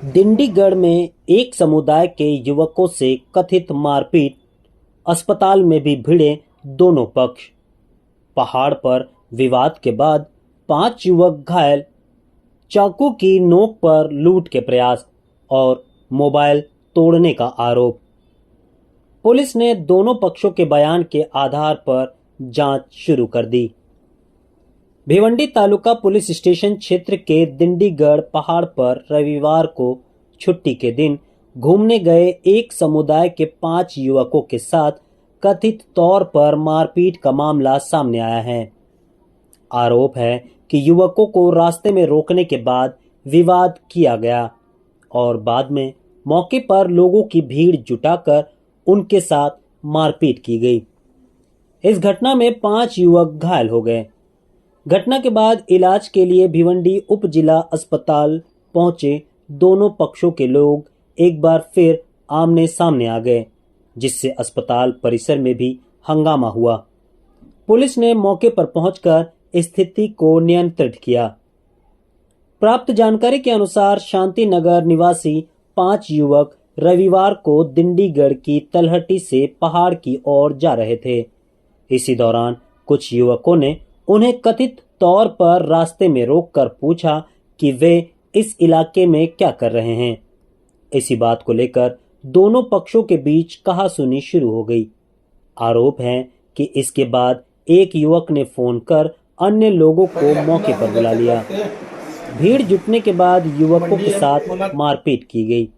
डिंडीगढ़ में एक समुदाय के युवकों से कथित मारपीट, अस्पताल में भी भिड़े दोनों पक्ष। पहाड़ पर विवाद के बाद 5 युवक घायल, चाकू की नोक पर लूट के प्रयास और मोबाइल तोड़ने का आरोप। पुलिस ने दोनों पक्षों के बयान के आधार पर जांच शुरू कर दी। भिवंडी तालुका पुलिस स्टेशन क्षेत्र के डिंडीगढ़ पहाड़ पर रविवार को छुट्टी के दिन घूमने गए एक समुदाय के 5 युवकों के साथ कथित तौर पर मारपीट का मामला सामने आया है। आरोप है कि युवकों को रास्ते में रोकने के बाद विवाद किया गया और बाद में मौके पर लोगों की भीड़ जुटाकर उनके साथ मारपीट की गई। इस घटना में 5 युवक घायल हो गए। घटना के बाद इलाज के लिए भिवंडी उप जिला अस्पताल पहुंचे दोनों पक्षों के लोग एक बार फिर आमने सामने आ गए, जिससे अस्पताल परिसर में भी हंगामा हुआ। पुलिस ने मौके पर पहुंचकर स्थिति को नियंत्रित किया। प्राप्त जानकारी के अनुसार शांति नगर निवासी 5 युवक रविवार को डिंडीगढ़ की तलहटी से पहाड़ की ओर जा रहे थे। इसी दौरान कुछ युवकों ने उन्हें कथित तौर पर रास्ते में रोककर पूछा कि वे इस इलाके में क्या कर रहे हैं। इसी बात को लेकर दोनों पक्षों के बीच कहासुनी शुरू हो गई। आरोप है कि इसके बाद एक युवक ने फोन कर अन्य लोगों को मौके पर बुला लिया। भीड़ जुटने के बाद युवकों के साथ मारपीट की गई।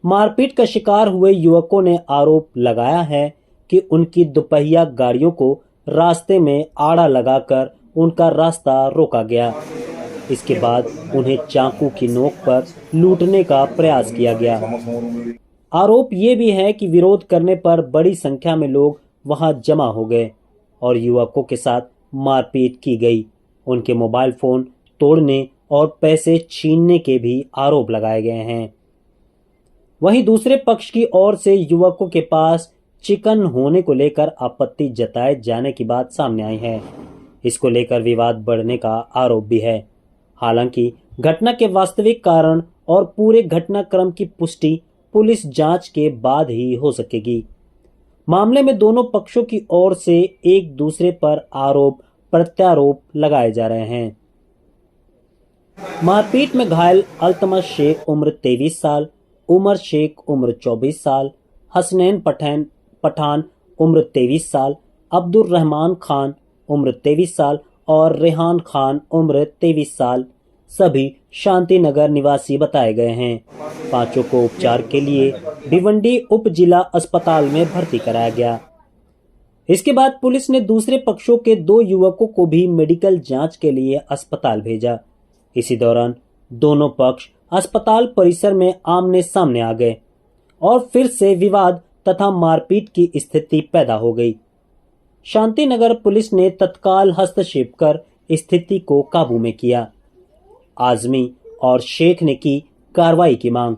मारपीट का शिकार हुए युवकों ने आरोप लगाया है कि उनकी दोपहिया गाड़ियों को रास्ते में आड़ा लगाकर उनका रास्ता रोका गया। इसके बाद उन्हें चाकू की नोक पर लूटने का प्रयास किया गया। आरोप ये भी है कि विरोध करने पर बड़ी संख्या में लोग वहां जमा हो गए और युवकों के साथ मारपीट की गई। उनके मोबाइल फोन तोड़ने और पैसे छीनने के भी आरोप लगाए गए हैं। वहीं दूसरे पक्ष की ओर से युवकों के पास चिकन होने को लेकर आपत्ति जताए जाने की बात सामने आई है। इसको लेकर विवाद बढ़ने का आरोप भी है। हालांकि घटना के वास्तविक कारण और पूरे घटनाक्रम की पुष्टि पुलिस जांच के बाद ही हो सकेगी। मामले में दोनों पक्षों की ओर से एक दूसरे पर आरोप प्रत्यारोप लगाए जा रहे हैं। मारपीट में घायल अल्तमश शेख उम्र 23 साल, उमर शेख उम्र 24 साल, हसनैन पठान उम्र 23 साल, अब्दुल रहमान खान उम्र 23 साल और रेहान खान उम्र 23 साल सभी शांति नगर निवासी बताए गए हैं। पांचों को उपचार के लिए भिवंडी उप जिला अस्पताल में भर्ती कराया गया। इसके बाद पुलिस ने दूसरे पक्षों के 2 युवकों को भी मेडिकल जांच के लिए अस्पताल भेजा। इसी दौरान दोनों पक्ष अस्पताल परिसर में आमने सामने आ गए और फिर से विवाद तथा मारपीट की स्थिति पैदा हो गई। शांति नगर पुलिस ने तत्काल हस्तक्षेप कर स्थिति को काबू में किया। आजमी और शेख ने की कार्रवाई की मांग।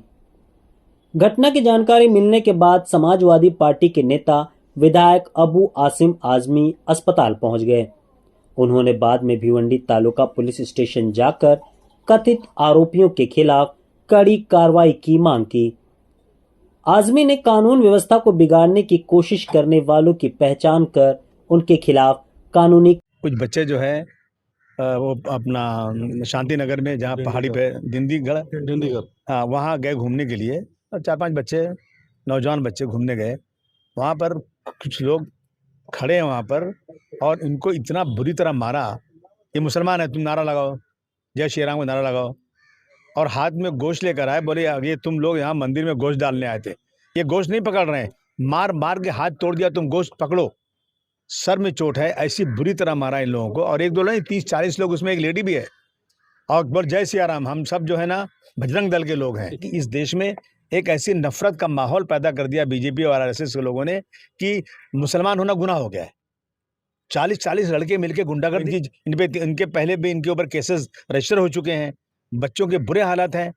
घटना की जानकारी मिलने के बाद समाजवादी पार्टी के नेता विधायक अबू आसिम आजमी अस्पताल पहुंच गए। उन्होंने बाद में भिवंडी तालुका पुलिस स्टेशन जाकर कथित आरोपियों के खिलाफ कड़ी कार्रवाई की मांग की। आजमी ने कानून व्यवस्था को बिगाड़ने की कोशिश करने वालों की पहचान कर उनके खिलाफ कानूनी कुछ बच्चे जो है वो अपना शांति नगर में जहाँ पहाड़ी पे डिंडीगढ़ हाँ वहाँ गए घूमने के लिए। 4-5 बच्चे नौजवान बच्चे घूमने गए। वहाँ पर कुछ लोग खड़े हैं वहाँ पर और इनको इतना बुरी तरह मारा। ये मुसलमान है, तुम नारा लगाओ, जय श्री राम का नारा लगाओ, और हाथ में गोश्त लेकर आए। बोले ये तुम लोग यहाँ मंदिर में गोश्त डालने आए थे, ये गोश्त नहीं पकड़ रहे हैं, मार मार के हाथ तोड़ दिया, तुम गोश्त पकड़ो। सर में चोट है, ऐसी बुरी तरह मारा इन लोगों को। और एक दो नहीं 30-40 लोग, उसमें एक लेडी भी है। और बोल जय सिया राम, हम सब जो है ना बजरंग दल के लोग हैं। इस देश में एक ऐसी नफरत का माहौल पैदा कर दिया बीजेपी और आरएसएस के लोगों ने कि मुसलमान होना गुनाह हो गया है। 40-40 लड़के मिलकर गुंडागर्दी, इनके पहले भी इनके ऊपर केसेस रजिस्टर हो चुके हैं। बच्चों के बुरे हालात हैं,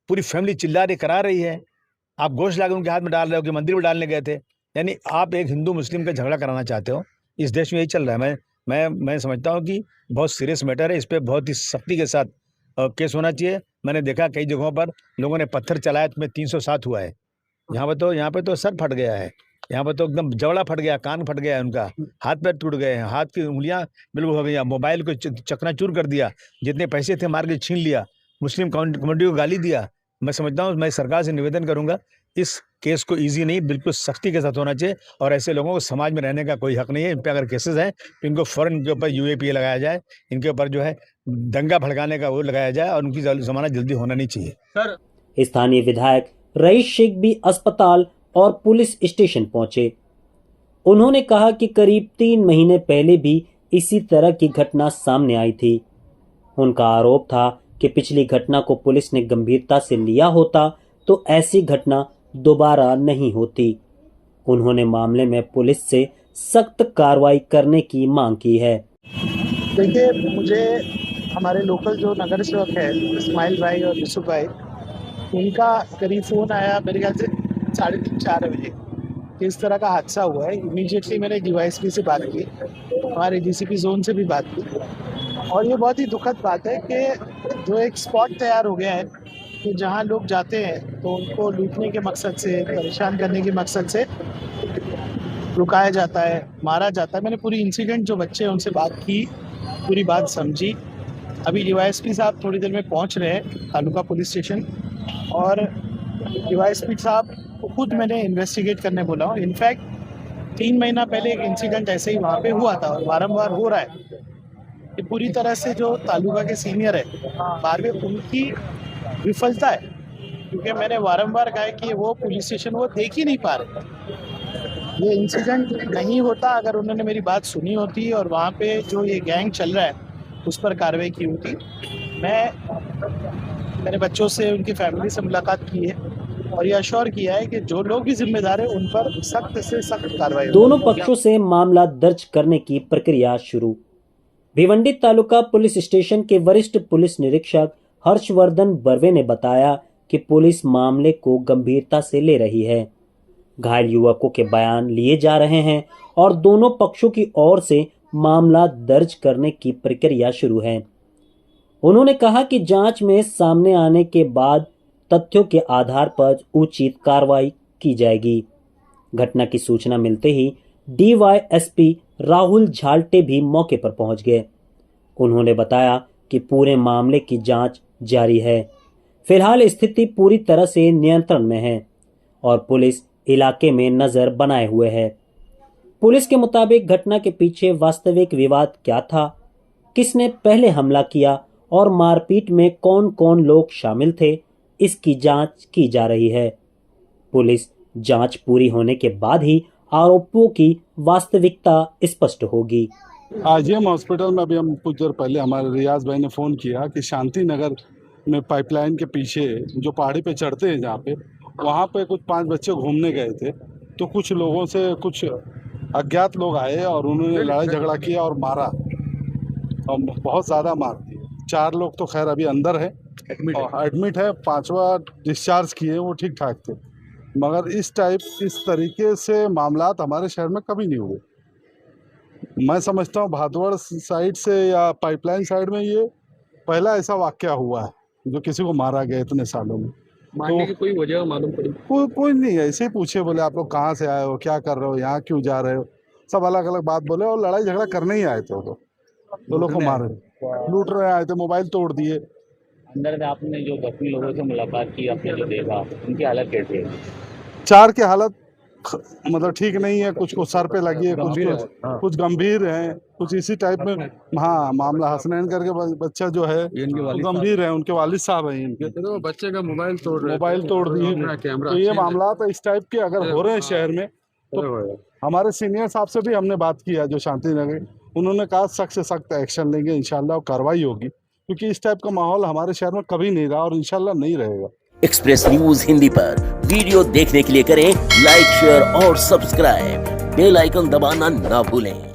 पूरी फैमिली चिल्ला रही करा रही है। आप गोश्त लाके उनके हाथ में डाल रहे हो कि मंदिर में डालने गए थे। यानी आप एक हिंदू मुस्लिम का झगड़ा कराना चाहते हो। इस देश में यही चल रहा है। मैं समझता हूँ कि बहुत सीरियस मैटर है, इस पर बहुत ही सख्ती के साथ केस होना चाहिए। मैंने देखा कई जगहों पर लोगों ने पत्थर चलाया तो 307 हुआ है। यहाँ पे तो सर फट गया है, यहाँ पर तो एकदम जबड़ा फट गया, कान फट गया है उनका, हाथ पैर टूट गए हैं, हाथ की उंगलियां बिल्कुल हो गई, मोबाइल को चकनाचूर कर दिया, जितने पैसे थे मार के छीन लिया, मुस्लिम कम्युनिटी को गाली दिया। मैं समझता हूँ, मैं सरकार से निवेदन करूंगा, इस केस को इजी नहीं, बिल्कुल सख्ती के साथ होना चाहिए और ऐसे लोगों को समाज में रहने का कोई हक नहीं है। इन पे अगर केसेस हैं तो इनको फौरन इनके ऊपर UAPA लगाया जाए, इनके ऊपर जो है दंगा भड़काने का वो लगाया जाए और उनकी जमानत जल्दी होना नहीं चाहिए। सर, स्थानीय विधायक रईस शेख भी अस्पताल और पुलिस स्टेशन पहुंचे। उन्होंने कहा कि करीब 3 महीने पहले भी इसी तरह की घटना सामने आई थी। उनका आरोप था कि पिछली घटना को पुलिस ने गंभीरता से लिया होता तो ऐसी घटना दोबारा नहीं होती। उन्होंने मामले में पुलिस से सख्त कार्रवाई करने की मांग की है। देखिए, मुझे हमारे लोकल जो नगर सेवक है इस्माइल भाई और यूसुफ भाई, उनका करीब फ़ोन आया मेरे ख्याल से 3:30-4 बजे कि इस तरह का हादसा हुआ है। इमीडिएटली मैंने DYSP से बात की, हमारे DCP जोन से भी बात की और ये बहुत ही दुखद बात है कि जो एक स्पॉट तैयार हो गया है कि जहाँ लोग जाते हैं तो उनको लूटने के मकसद से, परेशान करने के मकसद से रुकाया जाता है, मारा जाता है। मैंने पूरी इंसिडेंट जो बच्चे हैं उनसे बात की, पूरी बात समझी। अभी DYSP साहब थोड़ी देर में पहुंच रहे हैं तालुका पुलिस स्टेशन और DYSP साहब को खुद मैंने इन्वेस्टिगेट करने बोला हूँ। इनफैक्ट 3 महीना पहले एक इंसिडेंट ऐसे ही वहाँ पे हुआ था और बारंबार हो रहा है कि पूरी तरह से जो तालुका के सीनियर है बारहवें, उनकी विफलता है, क्योंकि मैंने बारंबार कहा है कि वो पुलिस स्टेशन वो देख ही नहीं पा रहे। ये इंसिडेंट नहीं होता अगर उन्होंने मेरी बात सुनी होती और वहाँ पे जो ये गैंग चल रहा है उस पर कार्रवाई की होती। मैंने बच्चों से, उनकी फैमिली से मुलाकात की है और ये अश्योर किया है कि जो लोग भी जिम्मेदार हैं उन पर सख्त से सख्त कार्रवाई। दोनों पक्षों से मामला दर्ज करने की प्रक्रिया शुरू। भिवंडी तालुका पुलिस स्टेशन के वरिष्ठ पुलिस निरीक्षक हर्षवर्धन बर्वे ने बताया कि पुलिस मामले को गंभीरता से ले रही है। घायल युवकों के बयान लिए जा रहे हैं और दोनों पक्षों की ओर से मामला दर्ज करने की प्रक्रिया शुरू है। उन्होंने कहा कि जांच में सामने आने के बाद तथ्यों के आधार पर उचित कार्रवाई की जाएगी। घटना की सूचना मिलते ही DYSP राहुल झाल्टे भी मौके पर पहुंच गए। उन्होंने बताया कि पूरे मामले की जांच जारी है। फिलहाल स्थिति पूरी तरह से नियंत्रण में है और पुलिस इलाके में नजर बनाए हुए है। पुलिस के मुताबिक घटना के पीछे वास्तविक विवाद क्या था, किसने पहले हमला किया और मारपीट में कौन कौन लोग शामिल थे, इसकी जांच की जा रही है। पुलिस जांच पूरी होने के बाद ही आरोपों की वास्तविकता स्पष्ट होगी। आजीएम हॉस्पिटल में अभी हम कुछ देर पहले हमारे रियाज भाई ने फ़ोन किया कि शांति नगर में पाइपलाइन के पीछे जो पहाड़ी पे चढ़ते हैं जहाँ पे, वहाँ पे कुछ 5 बच्चे घूमने गए थे तो कुछ लोगों से कुछ अज्ञात लोग आए और उन्होंने लड़ाई झगड़ा किया और मारा और बहुत ज़्यादा मार दिए। 4 लोग तो खैर अभी अंदर है, एडमिट है, 5वां डिस्चार्ज किए, वो ठीक ठाक थे। मगर इस तरीके से मामलात हमारे शहर में कभी नहीं हुए। मैं समझता हूँ भादवड़ साइड से या पाइपलाइन साइड में ये पहला ऐसा वाकया हुआ है जो किसी को मारा गया इतने सालों में। मारने की कोई वजह मालूम पड़ी? कोई नहीं, ऐसे ही पूछे, बोले आप लोग कहाँ से आए हो, क्या कर रहे हो, यहाँ क्यों जा रहे हो, सब अलग अलग बात बोले और लड़ाई झगड़ा करने ही आए थे। वो तो लोग को मारे, लूट रहे आए थे, मोबाइल तोड़ दिए। अंदर में आपने जो जख्मी लोगों से मुलाकात की, आपने जो देखा, उनकी हालत कैसी है? 4 की हालत मतलब ठीक नहीं है, कुछ को सर पे लगी है, कुछ गंभीर है, कुछ इसी टाइप में। हाँ, मामला हसनैन करके बच्चा जो है गंभीर है, उनके वालिद साहब हैं इनके, तो बच्चे का मोबाइल तोड़ दिए। तो ये मामला तो इस टाइप के अगर हो रहे हैं शहर में, तो हमारे सीनियर साहब से भी हमने बात किया जो शांति नगर, उन्होंने कहा सख्त से सख्त एक्शन लेंगे, इंशाल्लाह कार्रवाई होगी, क्योंकि इस टाइप का माहौल हमारे शहर में कभी नहीं रहा और इंशाल्लाह नहीं रहेगा। एक्सप्रेस न्यूज हिंदी पर वीडियो देखने के लिए करें लाइक, शेयर और सब्सक्राइब। बेल आइकन दबाना ना भूलें।